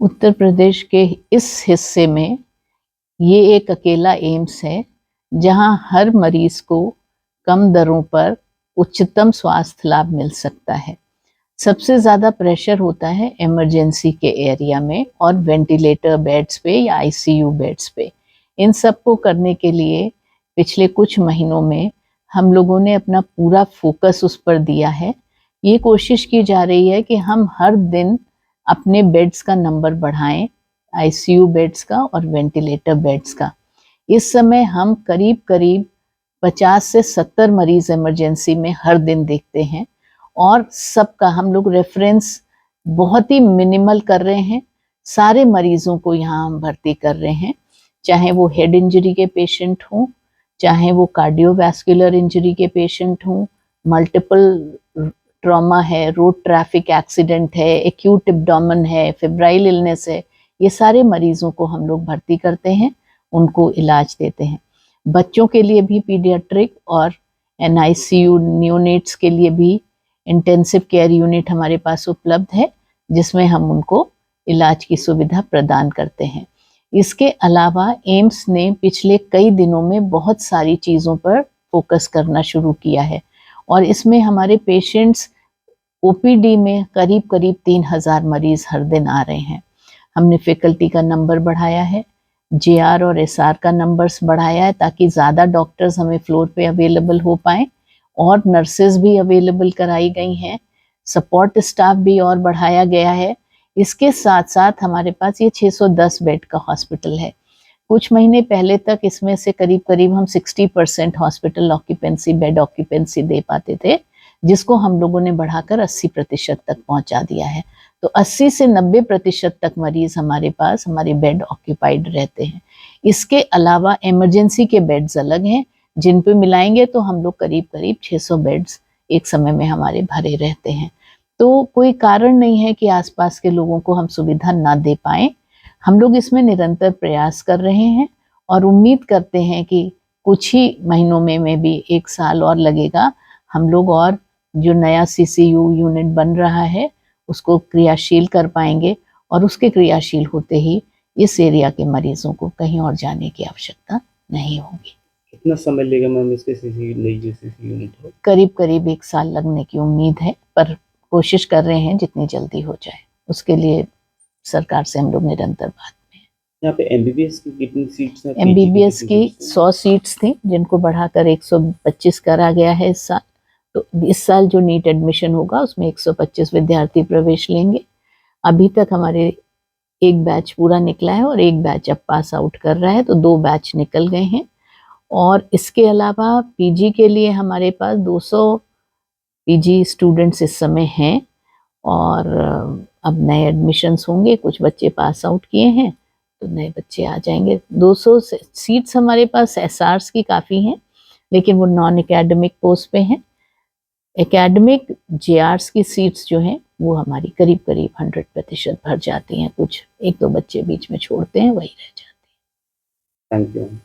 उत्तर प्रदेश के इस हिस्से में ये एक अकेला एम्स है जहां हर मरीज को कम दरों पर उच्चतम स्वास्थ्य लाभ मिल सकता है। सबसे ज़्यादा प्रेशर होता है इमरजेंसी के एरिया में और वेंटिलेटर बेड्स पे या आईसीयू बेड्स पे। इन सब को करने के लिए पिछले कुछ महीनों में हम लोगों ने अपना पूरा फोकस उस पर दिया है। ये कोशिश की जा रही है कि हम हर दिन अपने बेड्स का नंबर बढ़ाएं, आईसीयू बेड्स का और वेंटिलेटर बेड्स का। इस समय हम करीब करीब 50 से 70 मरीज इमरजेंसी में हर दिन देखते हैं और सबका हम लोग रेफरेंस बहुत ही मिनिमल कर रहे हैं। सारे मरीजों को यहाँ हम भर्ती कर रहे हैं, चाहे वो हेड इंजरी के पेशेंट हों, चाहे वो कार्डियोवैस्कुलर इंजरी के पेशेंट हों, मल्टीपल ट्रॉमा है, रोड ट्रैफिक एक्सीडेंट है, एक्यूट एब्डोमेन है, फेब्राइल इलनेस है, ये सारे मरीजों को हम लोग भर्ती करते हैं, उनको इलाज देते हैं। बच्चों के लिए भी पीडियाट्रिक और एनआईसीयू न्यूनेट्स के लिए भी इंटेंसिव केयर यूनिट हमारे पास उपलब्ध है, जिसमें हम उनको इलाज की सुविधा प्रदान करते हैं। इसके अलावा एम्स ने पिछले कई दिनों में बहुत सारी चीज़ों पर फोकस करना शुरू किया है और इसमें हमारे पेशेंट्स ओपीडी में करीब करीब 3000 मरीज हर दिन आ रहे हैं। हमने फैकल्टी का नंबर बढ़ाया है, जेआर और एसआर का नंबर्स बढ़ाया है ताकि ज़्यादा डॉक्टर्स हमें फ्लोर पे अवेलेबल हो पाएँ और नर्सेज भी अवेलेबल कराई गई हैं, सपोर्ट स्टाफ भी और बढ़ाया गया है। इसके साथ साथ हमारे पास ये 610 बेड का हॉस्पिटल है। कुछ महीने पहले तक इसमें से करीब करीब हम 60% हॉस्पिटल ऑक्यूपेंसी, बेड ऑक्यूपेंसी दे पाते थे, जिसको हम लोगों ने बढ़ाकर 80% तक पहुंचा दिया है। तो 80 से 90% तक मरीज हमारे पास हमारे बेड ऑक्यूपाइड रहते हैं। इसके अलावा इमरजेंसी के बेड्स अलग हैं, जिन पे मिलाएंगे तो हम लोग करीब करीब 600 बेड्स एक समय में हमारे भरे रहते हैं। तो कोई कारण नहीं है कि आसपास के लोगों को हम सुविधा ना दे पाएं। हम लोग इसमें निरंतर प्रयास कर रहे हैं और उम्मीद करते हैं कि कुछ ही महीनों में भी 1 साल और लगेगा, हम लोग और जो नया सीसीयू यूनिट बन रहा है उसको क्रियाशील कर पाएंगे और उसके क्रियाशील होते ही इस एरिया के मरीजों को कहीं और जाने की आवश्यकता नहीं होगी। कितना समय लेगा मैम इसके नई जो सीसी यूनिट हो? करीब करीब 1 साल लगने की उम्मीद है, पर कोशिश कर रहे हैं जितनी जल्दी हो जाए। उसके लिए सरकार से हम लोग निरंतर बात में हैं। यहाँ पे एमबीबीएस की कितनी सीट्स हैं? एमबीबीएस की 100 सीट्स थी, जिनको बढ़ाकर 125 करा गया है इस साल। तो इस साल जो नीट एडमिशन होगा उसमें 125 विद्यार्थी प्रवेश लेंगे। अभी तक हमारे एक बैच पूरा निकला है और एक बैच अब पास आउट कर रहा है, तो 2 बैच निकल गए हैं। और इसके अलावा पीजी के लिए हमारे पास 200 पीजी स्टूडेंट्स इस समय हैं और अब नए एडमिशन्स होंगे। कुछ बच्चे पास आउट किए हैं तो नए बच्चे आ जाएंगे। 200 सीट्स हमारे पास एसआर्स की काफ़ी हैं, लेकिन वो नॉन एकेडमिक पोस्ट पे हैं। एकेडमिक जेआर्स की सीट्स जो हैं वो हमारी करीब करीब 100% भर जाती हैं। कुछ 1-2 बच्चे बीच में छोड़ते हैं, वही रह जाते हैं। Thank you.